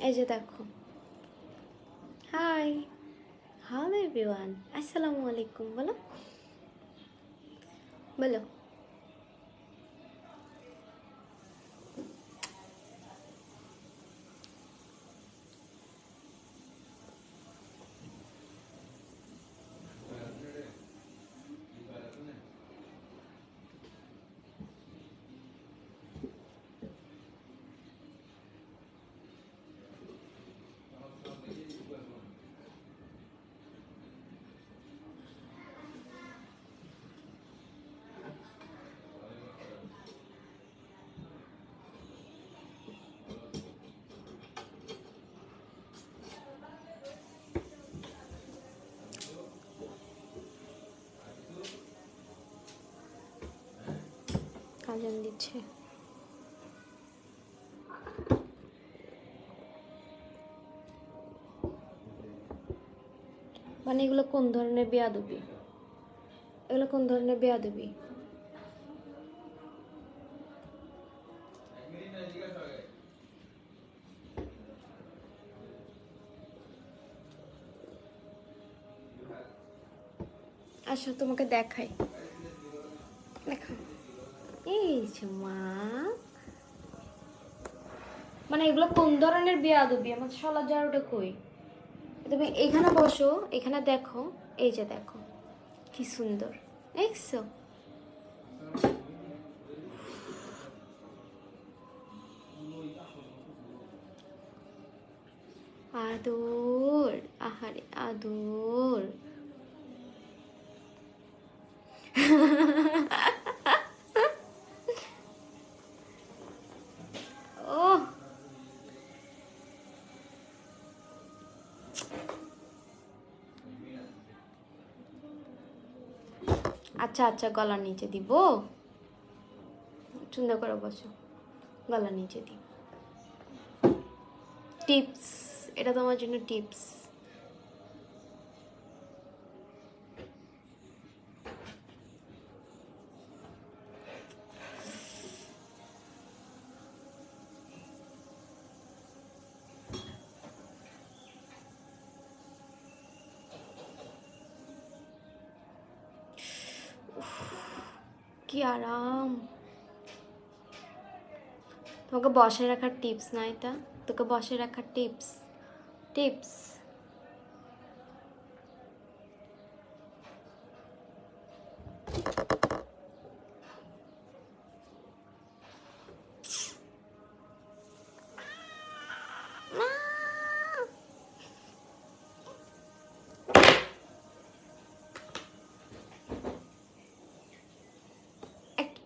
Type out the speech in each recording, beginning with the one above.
এই যে দেখো। হাই, হ্যালো এভরিওয়ান, আসসালামু আলাইকুম। বলো বলো। আজান দিচ্ছে। মানে এগুলো কোন ধরনের বেয়াদবি? এগুলো কোন ধরনের বেয়াদবি? আসো তোমাকে দেখাই। দেখা, এই যে মা, মানে এগুলো কোন ধরনের বেয়াদবি? আমার শালা জারুটা কই? তুমি এখানে বসো, এখানে দেখো। এই যে দেখো কি সুন্দর, দেখছো? আদর, আহারে আদর। ও আচ্ছা আচ্ছা, গলার নিচে দিব। সুন্দর করে বসো, গলার নিচে দিই। টিপস, এটা তোমার জন্য টিপস। কি আরাম। তোমাকে বসে রাখার টিপস না এটা? তোকে বসে রাখার টিপস, টিপস।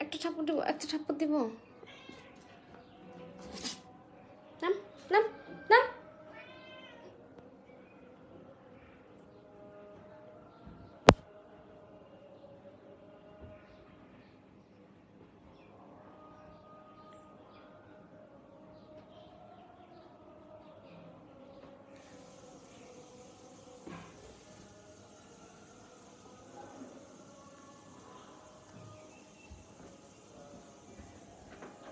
একটা ছাপড় দিব, একটা ছাপড় দিব। নাম, নাম, নাম।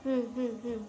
হুম হুম হুম।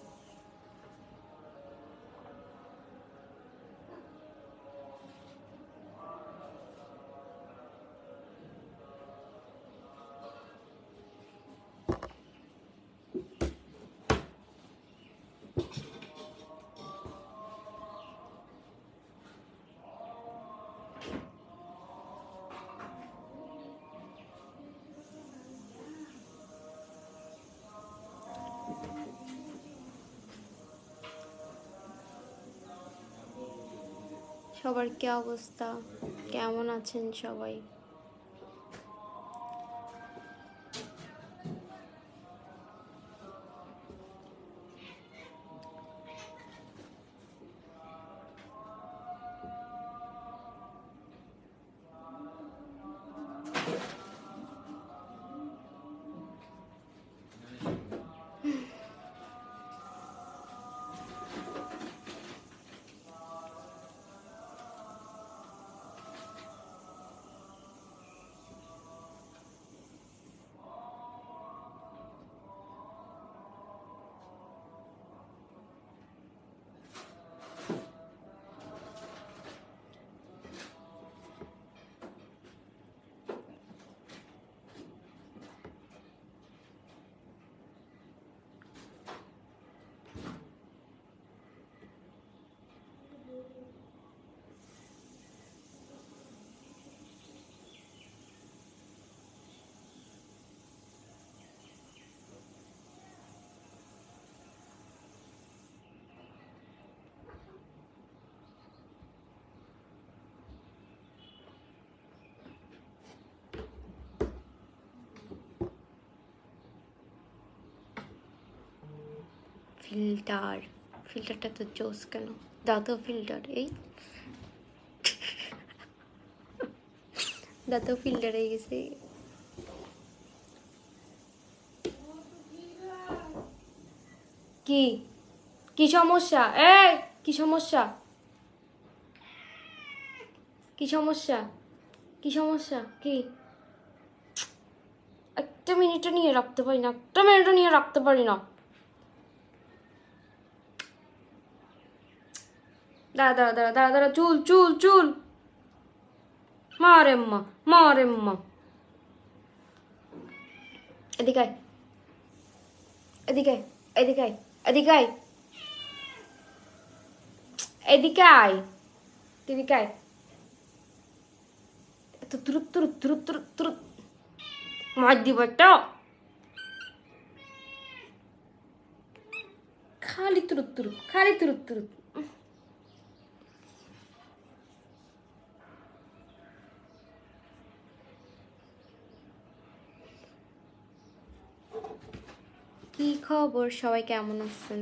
সবার কি অবস্থা? কেমন আছেন সবাই? ফিল্টারটা তো জোস কেন, দাও তো ফিল্টার, এই দাও তো ফিল্টার হয়ে গেছে। কি কি সমস্যা? এই কি সমস্যা? কি সমস্যা? কি সমস্যা? কি? একটা মিনিটও নিয়ে রাখতে পারি না, একটা মিনিটও নিয়ে রাখতে পারি না। দাঁড়া দাঁড়া দাঁড়া দাঁড়া দাঁড়া, চুল চুল চুল, মারেম্মা মারেম্মা। এদিকে আয়, এদিকে আয়, এদিকে আয়, এদিকে আয়, এদিকে আয়, এদিকে আয়। এত তুরুত তুরুত তুরুত তুরুত তুরুত মার দিব একটা, খালি তুরুত তুরুত, খালি তুরুত তুরুত। কি খবর, সবাই কেমন আছেন?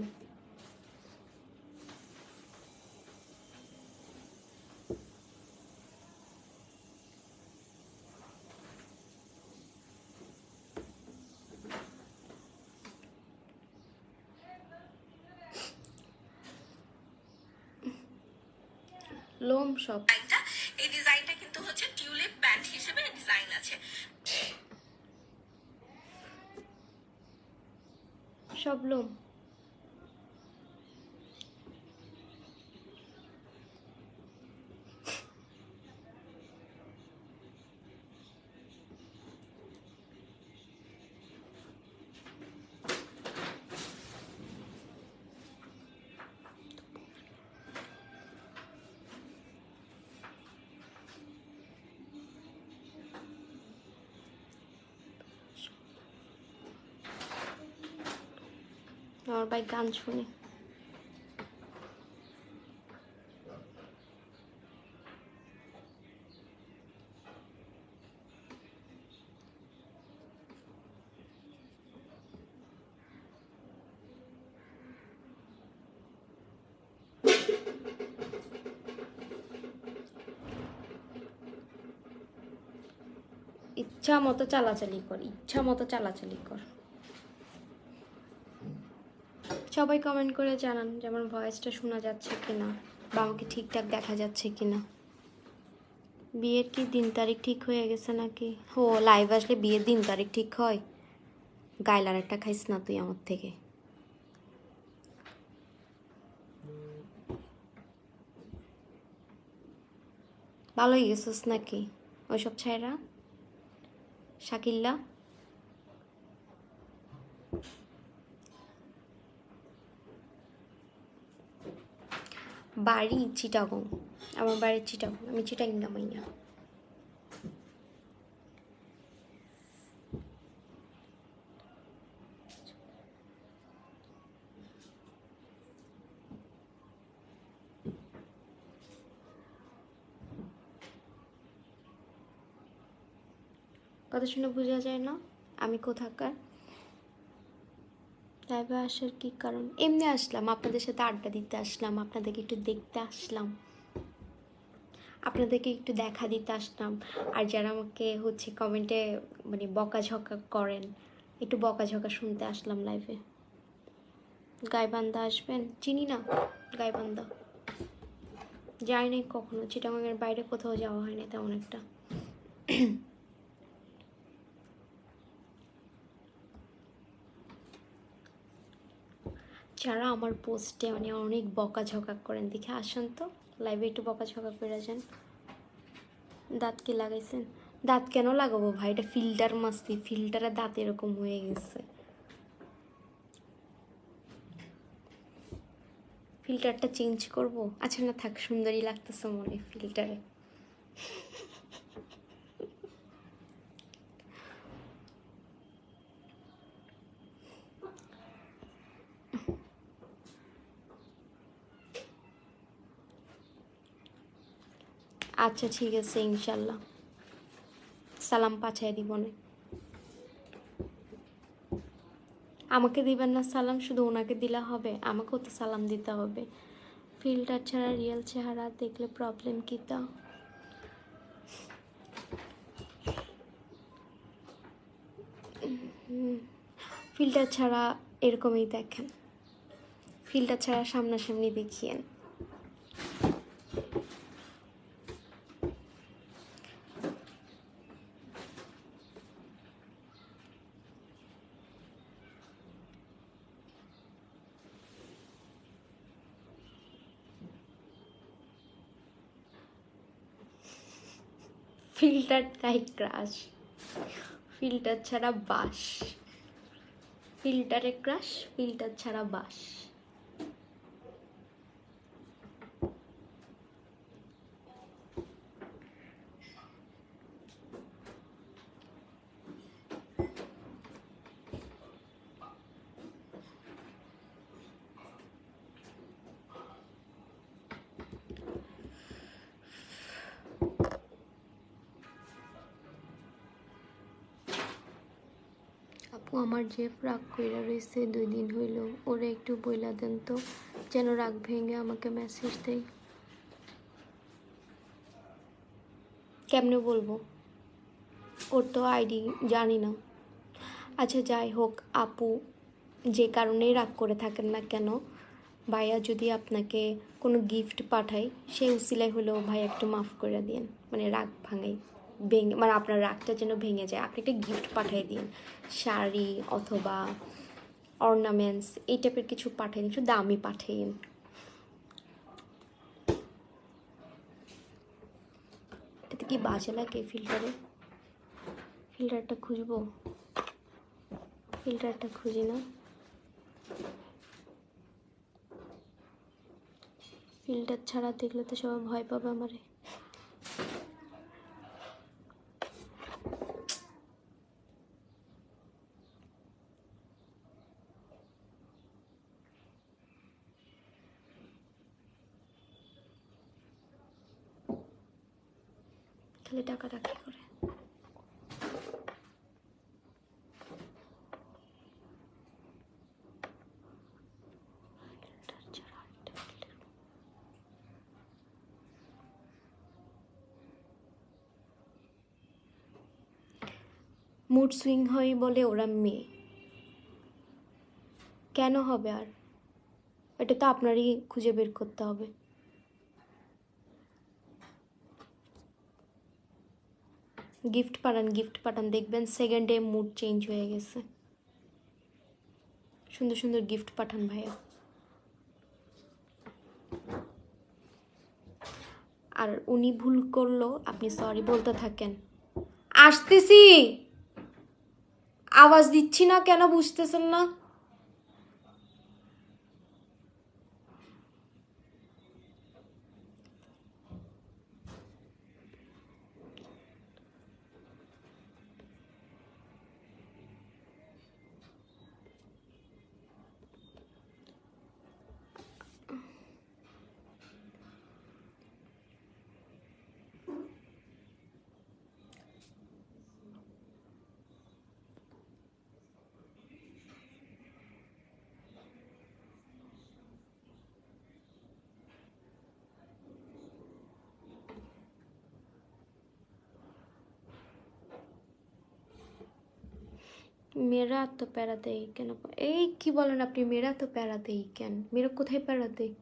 লোম সব, এই ডিজাইনটা কিন্তু হচ্ছে টিউলিপ প্যান্ট হিসেবে ডিজাইন আছে। সব লোম। আমার ভাই গান শুনে। ইচ্ছা মতো চালাচালি কর, ইচ্ছা মতো চালাচালি কর। সবাই কমেন্ট করে জানান যে আমার ভয়েসটা শোনা যাচ্ছে কিনা, বা আমাকে ঠিকঠাক দেখা যাচ্ছে কিনা। বিয়ের কি দিন তারিখ ঠিক হয়ে গেছে নাকি? ও লাইভ আসলে বিয়ের দিন তারিখ ঠিক হয়? গাইলার একটা খাইস না তুই আমার থেকে। ভালোই গেছিস নাকি ওইসব ছাইরা শাকিল্লা? বাড়ি চিটাগং, আমার বাড়ি চিটাগং, আমি চিটাগং নামাইয়া। কথা শুনে বোঝা যায় না আমি কোথাকার। লাইভে আসার কি কারণ? এমনি আসলাম, আপনাদের সাথে আড্ডা দিতে আসলাম, আপনাদেরকে একটু দেখতে আসলাম, আপনাদেরকে একটু দেখা দিতে আসলাম। আর যারা আমাকে হচ্ছে কমেন্টে মানে বকাঝকা করেন, একটু বকাঝকা শুনতে আসলাম লাইভে। গাইবান্ধা আসবেন? চিনি না গাইবান্ধা, যাই নাই কখনো, চিটাগাংয়ের বাইরে কোথাও যাওয়া হয় না তেমন একটা। যারা আমার পোস্টে মানে অনেক বকাঝকা করেন দেখে আসেন তো লাইভে, একটু বকাঝকা করে যান। দাঁত কি লাগাইছেন? দাঁত কেন লাগাবো ভাই, এটা ফিল্টার মাস্তি, ফিল্টারে দাঁত এরকম হয়ে গেছে। ফিল্টারটা চেঞ্জ করব? আচ্ছা না থাক, সুন্দরই লাগতেছে মনে ফিল্টারে। আচ্ছা ঠিক আছে, ইনশাল্লাহ সালাম পাঠাই দিব না। আমাকে দিবেন না সালাম, শুধু ওনাকে দিলে হবে? আমাকেও তো সালাম দিতে হবে। ফিল্টার ছাড়া রিয়েল চেহারা দেখলে প্রবলেম কি তা? ফিল্টার ছাড়া এরকমই দেখেন, ফিল্টার ছাড়া সামনাসামনি দেখিয়েন। ফিল্টারটাই ক্রাশ, ফিল্টার ছাড়া বাস। ফিল্টারে ক্রাশ, ফিল্টার ছাড়া বাস। আপু আমার যে রাগ কইরা রয়েছে 2 দিন হইল, ওরে একটু বইলা দেন তো, যেন রাগ ভেঙে আমাকে মেসেজ দেয়। কেমনে বলবো? ওর তো আইডি জানি না। আচ্ছা যাই হোক আপু, যে কারণেই রাগ করে থাকেন না কেন, ভাইয়া যদি আপনাকে কোনো গিফট পাঠায়, সেই উসিলায় হলেও ভাই একটু মাফ করে দিন, মানে রাগ ভেঙে, মানে আপনার রাগটা যেন ভেঙে যায়। আপনি একটা গিফট পাঠিয়ে দিন, শাড়ি অথবা অর্নামেন্টস এই টাইপের কিছু পাঠিয়ে দিন, একটু দামি পাঠিয়ে দিন। এতে কি বাজে লাগে ফিল্টারে? ফিল্টারটা খুঁজবো, ফিল্টারটা খুঁজি না। ফিল্টার ছাড়া দেখলে তো সবাই ভয় পাবে আমারে। খালি টাকাটা কি করে? মুড সুইং হয় বলে ওরা মেয়ে, কেন হবে? আর এটা তো আপনারই খুঁজে বের করতে হবে। গিফট পাঠান, গিফট পাঠান, দেখবেন সেকেন্ডে মুড চেঞ্জ হয়ে গেছে। সুন্দর সুন্দর গিফট পাঠান ভাইয়া। আর উনি ভুল করলো, আপনি সরি বলতে থাকেন। আসতেছি, আওয়াজ দিচ্ছি না কেন বুঝতেছেন না? মেয়েরা তো প্যারা দেয় কেন? এই কি বলেন আপনি? মেয়েরা তো প্যারা দেয় কেন? মেয়েরা কোথায় প্যারা দেয়?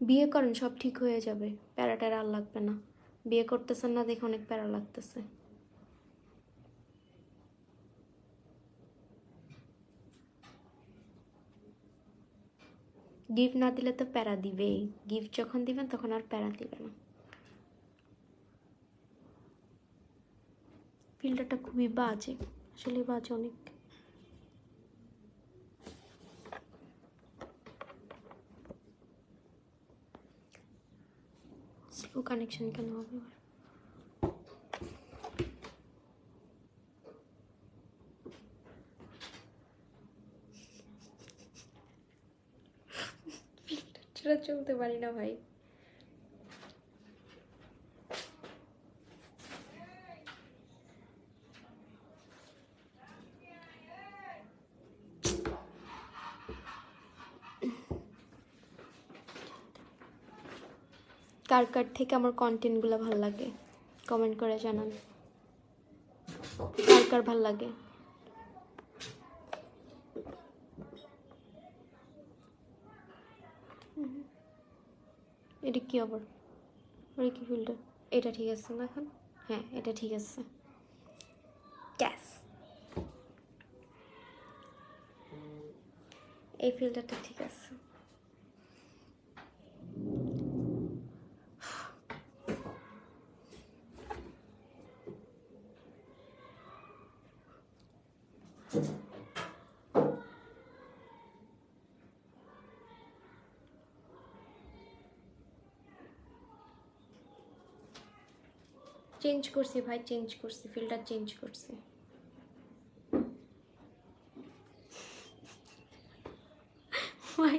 বিয়ে করেন, সব ঠিক হয়ে যাবে, প্যারা ট্যারা আর লাগবে না। বিয়ে করতেছেন না দেখে অনেক প্যারা লাগতেছে। গিফট না দিলে তো প্যারা দিবেই, গিফট যখন দিবেন তখন আর প্যারা দিবে না। ফিল্টারটা খুবই বাজে, আসলে বাজে অনেক। স্লো কানেকশন কেন হবে আবার? ফিল্টার ছাড়া চলতে পারি না ভাই। কার কার থেকে আমার কন্টেন্টগুলো ভালো লাগে কমেন্ট করে জানান, কার কার ভালো লাগে। এটা কি আবার, ওটা কি ফিল্টার? এটা ঠিক আছে না এখন? হ্যাঁ এটা ঠিক আছে। গ্যাস এই ফিল্টারটা ঠিক আছে। চেঞ্জ করছি ভাই, চেঞ্জ করছি, ফিল্টার চেঞ্জ করছি। ভাই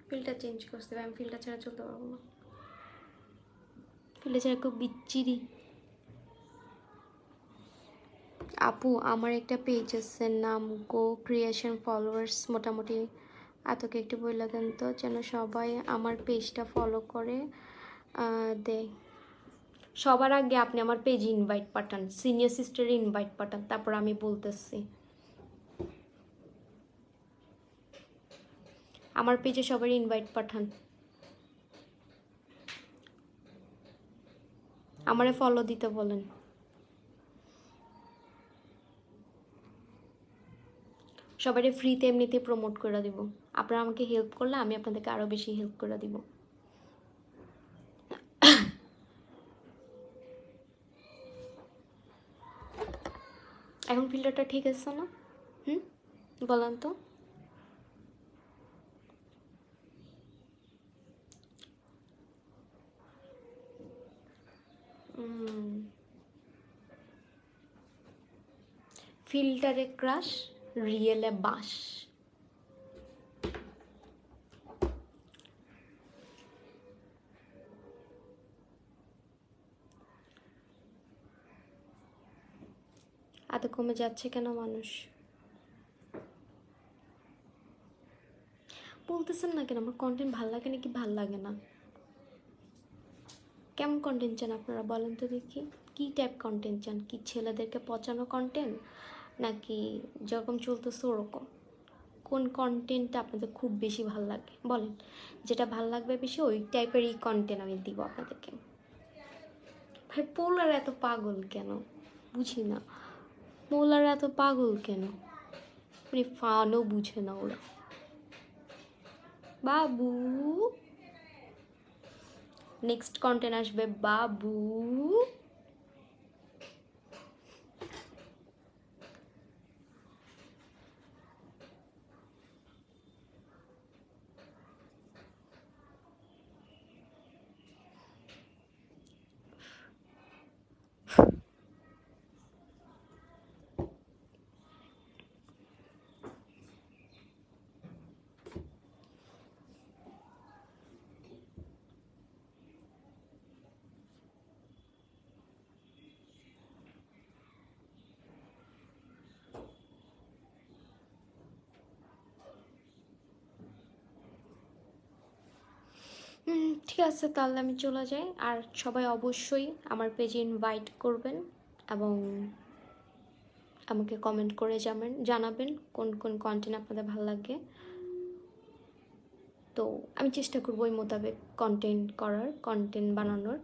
ফিল্টার চেঞ্জ করছি ভাই, আমি ফিল্টার ছাড়া চলতে পারবো না, ফিল্টার ছাড়া খুব বিচ্ছিরি। আপু আমার একটা পেজ আছে, নাম গো ক্রিয়েশন ফলোয়ার্স, মোটামুটি এতকে একটু বলে দেন তো যেন সবাই আমার পেজটা ফলো করে দেয়। সবার আগে আপনি আমার পেজে ইনভাইট পাঠান, সিনিয়র সিস্টারে ইনভাইট পাঠান, তারপর আমি বলতেছি। আমার পেজে সবার ইনভাইট পাঠান, আমারে ফলো দিতে বলেন। সবাই ফ্রিতে এমনিতে প্রমোট করে দিব, আপনারা আমাকে হেল্প করলে আমি আপনাদেরকে আরও বেশি হেল্প করে দিব। এখন ফিল্টারটা ঠিক আছে না? বলেন তো। ফিল্টারে ক্রাশ, রিয়েলে বাস। এত কমে যাচ্ছে কেন মানুষ? বলতেছেন না কেন আমার কন্টেন্ট ভাল লাগে নাকি ভাল লাগে না? কেমন কন্টেন্ট চান আপনারা বলেন তো দেখি, কী টাইপ কন্টেন্ট চান? কি ছেলেদেরকে পচানো কন্টেন্ট, নাকি যেরকম চলতেছে ওরকম? কোন কন্টেন্টটা আপনাদের খুব বেশি ভাল লাগে বলেন, যেটা ভাল লাগবে বেশি ওই টাইপেরই কন্টেন্ট আমি দিব আপনাদেরকে। ভাই পোলার এত পাগল কেন বুঝি না, পোলার এত পাগল কেন, মানে ফানও বুঝে না ওরা। বাবু নেক্সট কন্টেন্ট আসবে বাবু। ঠিক আছে তাহলে আমি চলে যাই, আর সবাই অবশ্যই আমার পেজে ইনভাইট করবেন এবং আমাকে কমেন্ট করে জানাবেন কোন কোন কন্টেন্ট আপনাদের ভালো লাগে। তো আমি চেষ্টা করবো ওই মোতাবেক কন্টেন্ট বানানোর।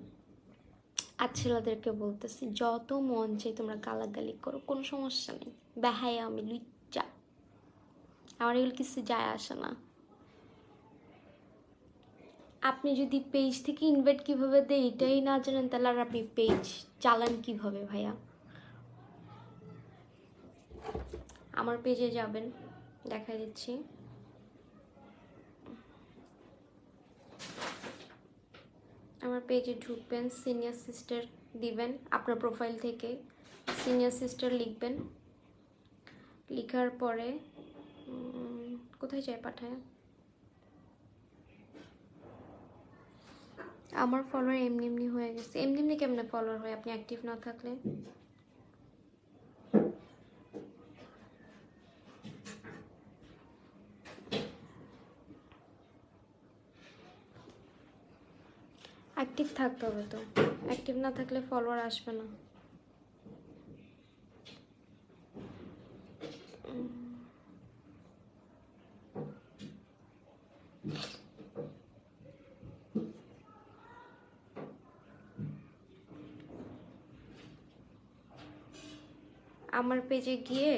আর ছেলেদেরকে বলতেছি যত মন চাই তোমরা গালাগালি করো, কোনো সমস্যা নেই, বেহায়া আমি লুচ্চা, আমার এগুলো কিছু যায় আসে না। আপনি যদি পেজ থেকে ইনভাইট কীভাবে দেয় এটাই না জানেন তাহলে আর আপনি পেজ চালান কীভাবে ভাইয়া? আমার পেজে যাবেন, দেখা দিচ্ছি। আমার পেজে ঢুকবেন, সিনিয়র সিস্টার দিবেন, আপনার প্রোফাইল থেকে সিনিয়র সিস্টার লিখবেন, লিখার পরে কোথায় যায় পাঠায়, আমার ফলোয়ার এমনি এমনি হয়ে গেছে। এমনি এমনি কেমনে ফলোয়ার হয় আপনি অ্যাক্টিভ না থাকলে? অ্যাক্টিভ থাকতে হবে তো, অ্যাক্টিভ না থাকলে ফলোয়ার আসবে না। আমার পেজে গিয়ে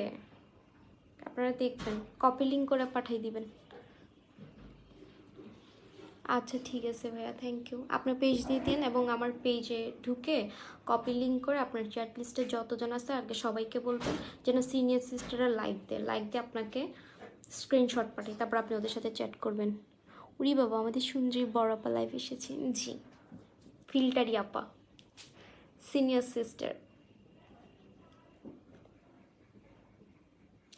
আপনারা দেখবেন, কপি লিঙ্ক করে পাঠিয়ে দিবেন। আচ্ছা ঠিক আছে ভাইয়া, থ্যাংক ইউ। আপনার পেজ দিয়ে দিন এবং আমার পেজে ঢুকে কপি লিঙ্ক করে আপনার চ্যাট লিস্টে যতজন আছে আগে সবাইকে বলবেন যেন সিনিয়র সিস্টাররা লাইক দেয়, লাইক দিয়ে আপনাকে স্ক্রিনশট পাঠিয়ে তারপর আপনি ওদের সাথে চ্যাট করবেন। উরি বাবা, আমাদের সুন্দরী বড় আপা লাইভ এসেছেন। জি, ফিল্টারি আপা, সিনিয়র সিস্টার।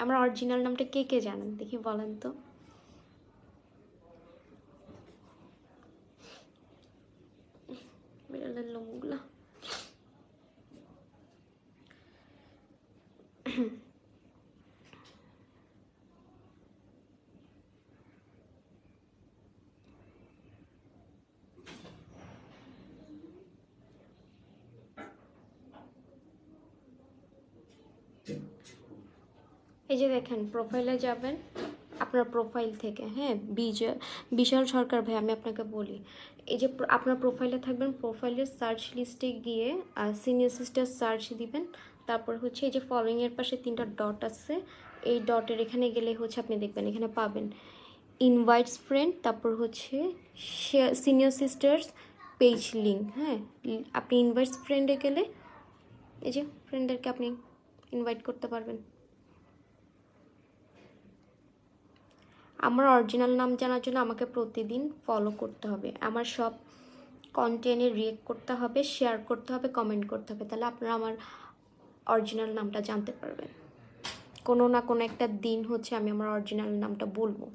আমার অরিজিনাল নামটা কে কে জানেন দেখি বলেন তো? বিড়ালের লোমগুলা। এই যে দেখেন, প্রোফাইলে যাবেন, আপনার প্রোফাইল থেকে, হ্যাঁ, বিশাল সরকার ভাই, আমি আপনাকে বলি, এই যে আপনার প্রোফাইলে থাকবেন, প্রোফাইলের সার্চ লিস্টে গিয়ে সিনিয়র সিস্টার সার্চ দিবেন। তারপর হচ্ছে এই যে ফলোয়িংয়ের পাশে 3টা ডট আছে, এই ডটের এখানে গেলে হচ্ছে আপনি দেখবেন এখানে পাবেন ইনভাইটস ফ্রেন্ড, তারপর হচ্ছে সিনিয়র সিস্টার্স পেজ লিঙ্ক। হ্যাঁ, আপনি ইনভাইটস ফ্রেন্ডে গেলে এই যে ফ্রেন্ডদেরকে আপনি ইনভাইট করতে পারবেন। আমার অরিজিনাল নাম জানার জন্য আমাকে প্রতিদিন ফলো করতে হবে, আমার সব কন্টেন্টে রিয়েক্ট করতে হবে, শেয়ার করতে হবে, কমেন্ট করতে হবে, তাহলে আপনারা আমার অরিজিনাল নামটা জানতে পারবেন। কোনো না কোনো একটা দিন হচ্ছে আমি আমার অরিজিনাল নামটা বলবো,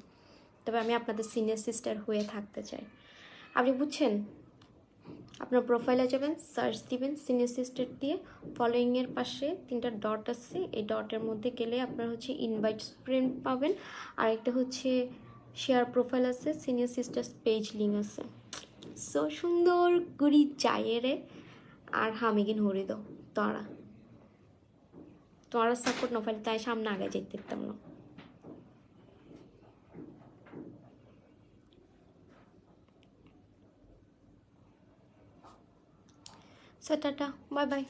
তবে আমি আপনাদের সিনিয়র সিস্টার হয়ে থাকতে চাই। আপনি বুঝছেন? আপনার প্রোফাইলে যাবেন, সার্চ দিবেন সিনিয়র সিস্টার দিয়ে, ফলোয়িংয়ের পাশে 3টা ডট আছে, এই ডটের মধ্যে গেলে আপনার হচ্ছে ইনভাইটস ফ্রেন্ড পাবেন, আর একটা হচ্ছে শেয়ার প্রোফাইল আছে, সিনিয়র সিস্টার্স পেজ লিঙ্ক আছে। সো সুন্দর গুড়ি চায়েরে আর হামিগিন হরি দাও তোমারা সাপোর্ট না পাইলে তাই সামনে আগে যেতে দিতাম না। সো টাটা, বাই বাই,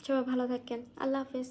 সবাই ভালো থাকেন, আল্লাহ হাফেজ।